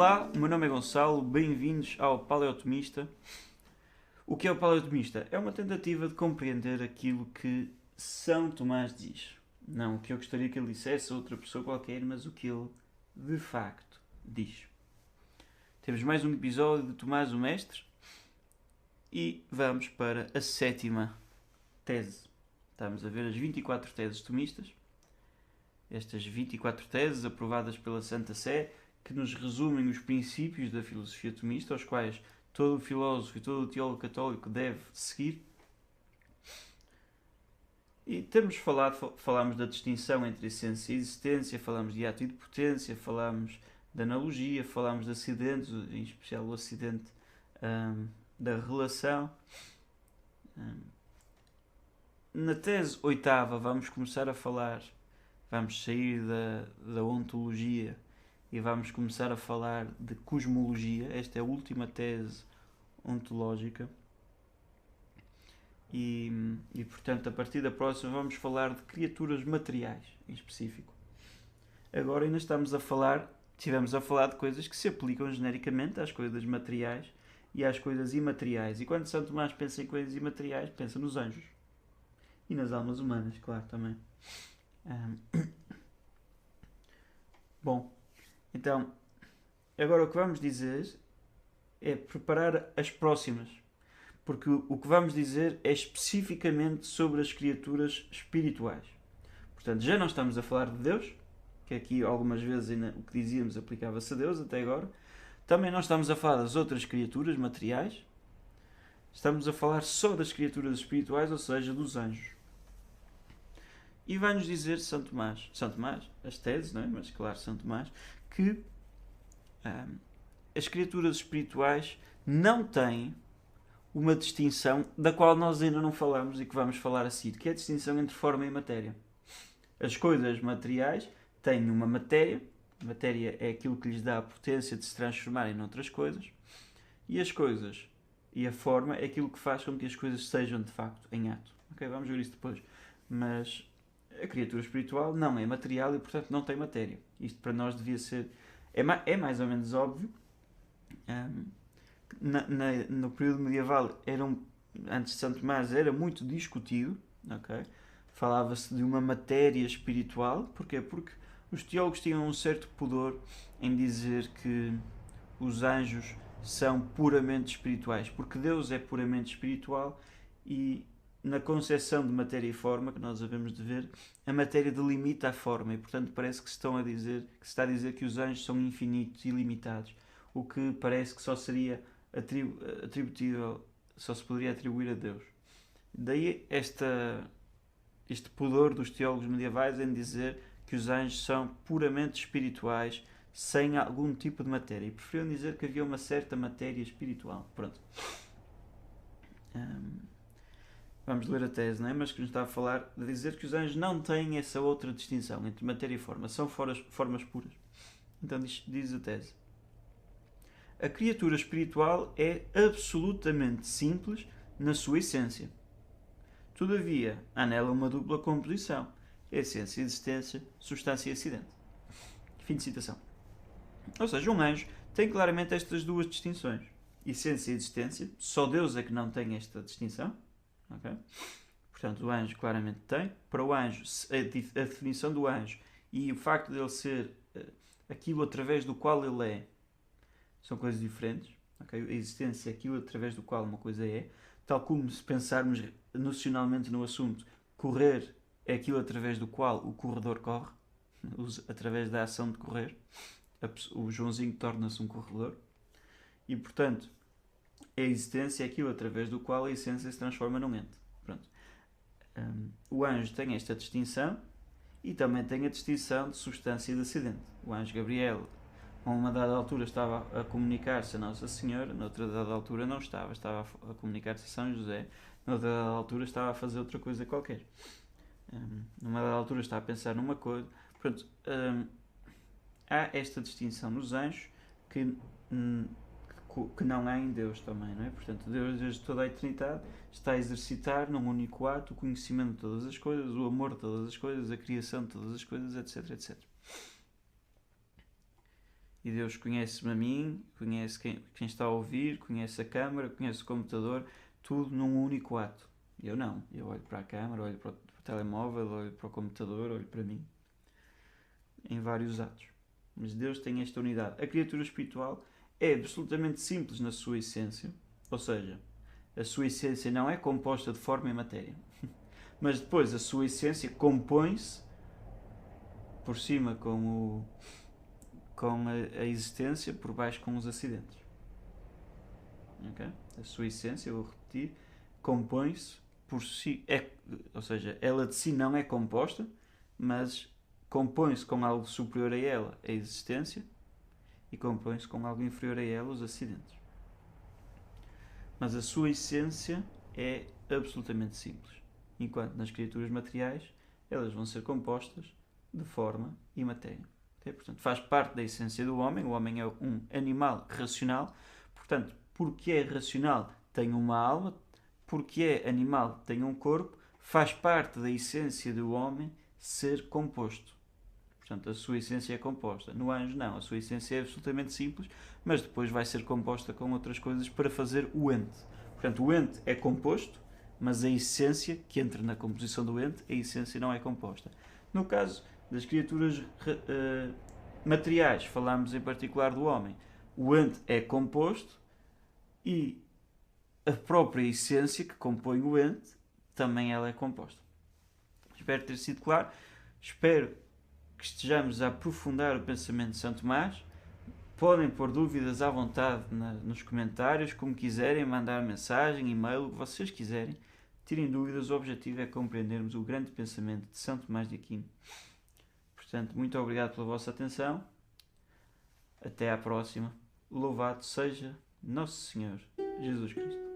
Olá, o meu nome é Gonçalo, bem-vindos ao Paleotomista. O que é o Paleotomista? É uma tentativa de compreender aquilo que São Tomás diz. Não o que eu gostaria que ele dissesse a outra pessoa qualquer, mas o que ele de facto diz. Temos mais um episódio de Tomás o Mestre e vamos para a 7ª tese. Estamos a ver as 24 teses tomistas. Estas 24 teses aprovadas pela Santa Sé, que nos resumem os princípios da filosofia tomista, aos quais todo o filósofo e todo o teólogo católico deve seguir. E falámos da distinção entre essência e existência, falámos de ato e de potência, falámos de analogia, falámos de acidentes, em especial o acidente da relação. Na tese 8ª vamos começar a falar, vamos sair da ontologia e vamos começar a falar de cosmologia. Esta é a última tese ontológica. E portanto, a partir da próxima vamos falar de criaturas materiais, em específico. Agora ainda estivemos a falar de coisas que se aplicam genericamente às coisas materiais e às coisas imateriais. E quando São Tomás pensa em coisas imateriais, pensa nos anjos. E nas almas humanas, claro, também. Bom, então, agora o que vamos dizer é preparar as próximas. Porque o que vamos dizer é especificamente sobre as criaturas espirituais. Portanto, já não estamos a falar de Deus, que aqui algumas vezes ainda o que dizíamos aplicava-se a Deus até agora. Também não estamos a falar das outras criaturas materiais. Estamos a falar só das criaturas espirituais, ou seja, dos anjos. E vai-nos dizer São Tomás, as teses, não é? Mas claro, São Tomás, que as criaturas espirituais não têm uma distinção da qual nós ainda não falamos e que vamos falar a seguir, que é a distinção entre forma e matéria. As coisas materiais têm uma matéria, a matéria é aquilo que lhes dá a potência de se transformarem em outras coisas, e as coisas e a forma é aquilo que faz com que as coisas sejam de facto em ato. Ok, vamos ver isso depois. Mas a criatura espiritual não é material e portanto não tem matéria. Isto para nós devia ser... É mais ou menos óbvio. No período medieval, antes de São Tomás, era muito discutido. Okay? Falava-se de uma matéria espiritual. Porquê? Porque os teólogos tinham um certo pudor em dizer que os anjos são puramente espirituais, porque Deus é puramente espiritual e na concepção de matéria e forma que nós havemos de ver, a matéria delimita a forma e portanto parece que se está a dizer que os anjos são infinitos e ilimitados, o que parece que só seria atributível, só se poderia atribuir a Deus. Daí este pudor dos teólogos medievais em dizer que os anjos são puramente espirituais, sem algum tipo de matéria. E preferiam dizer que havia uma certa matéria espiritual. Pronto. Vamos ler a tese, não é? Mas que nos está a falar de dizer que os anjos não têm essa outra distinção entre matéria e forma. São formas puras. Então diz a tese. A criatura espiritual é absolutamente simples na sua essência. Todavia, há nela uma dupla composição. Essência e existência, substância e acidente. Fim de citação. Ou seja, um anjo tem claramente estas duas distinções. Essência e existência. Só Deus é que não tem esta distinção. Okay? Portanto, o anjo claramente tem. Para o anjo, a definição do anjo e o facto de ele ser aquilo através do qual ele é, são coisas diferentes. Okay? A existência é aquilo através do qual uma coisa é. Tal como se pensarmos nocionalmente no assunto, correr é aquilo através do qual o corredor corre, através da ação de correr. O Joãozinho torna-se um corredor. E, portanto, a existência é aquilo através do qual a essência se transforma num ente. Pronto. O anjo tem esta distinção e também tem a distinção de substância e de acidente. O anjo Gabriel, a uma dada altura, estava a comunicar-se a Nossa Senhora, noutra dada altura não estava a comunicar-se a São José, noutra dada altura estava a fazer outra coisa qualquer. Numa dada altura está a pensar numa coisa. Pronto, há esta distinção nos anjos que não há em Deus também, não é? Portanto, Deus, desde toda a eternidade, está a exercitar num único ato o conhecimento de todas as coisas, o amor de todas as coisas, a criação de todas as coisas, etc, etc. E Deus conhece-me a mim, conhece quem está a ouvir, conhece a câmara, conhece o computador, tudo num único ato. Eu não. Eu olho para a câmara, olho para o telemóvel, olho para o computador, olho para mim. Em vários atos. Mas Deus tem esta unidade. A criatura espiritual é absolutamente simples na sua essência, ou seja, a sua essência não é composta de forma e matéria, mas depois a sua essência compõe-se por cima com a existência, por baixo com os acidentes. Okay? A sua essência, eu vou repetir, compõe-se por si, ou seja, ela de si não é composta, mas compõe-se com algo superior a ela, a existência, e compõe-se com algo inferior a ela, os acidentes. Mas a sua essência é absolutamente simples, enquanto nas criaturas materiais elas vão ser compostas de forma e matéria. Okay? Portanto, faz parte da essência do homem. O homem é um animal racional. Portanto, porque é racional, tem uma alma. Porque é animal, tem um corpo. Faz parte da essência do homem ser composto. Portanto, a sua essência é composta. No anjo, não. A sua essência é absolutamente simples, mas depois vai ser composta com outras coisas para fazer o ente. Portanto, o ente é composto, mas a essência que entra na composição do ente, a essência não é composta. No caso das criaturas materiais, falamos em particular do homem, o ente é composto e a própria essência que compõe o ente, também ela é composta. Espero ter sido claro. Espero que estejamos a aprofundar o pensamento de Santo Tomás. Podem pôr dúvidas à vontade nos comentários, como quiserem, mandar mensagem, e-mail, o que vocês quiserem. Tirem dúvidas, o objetivo é compreendermos o grande pensamento de São Tomás de Aquino. Portanto, muito obrigado pela vossa atenção. Até à próxima. Louvado seja Nosso Senhor Jesus Cristo.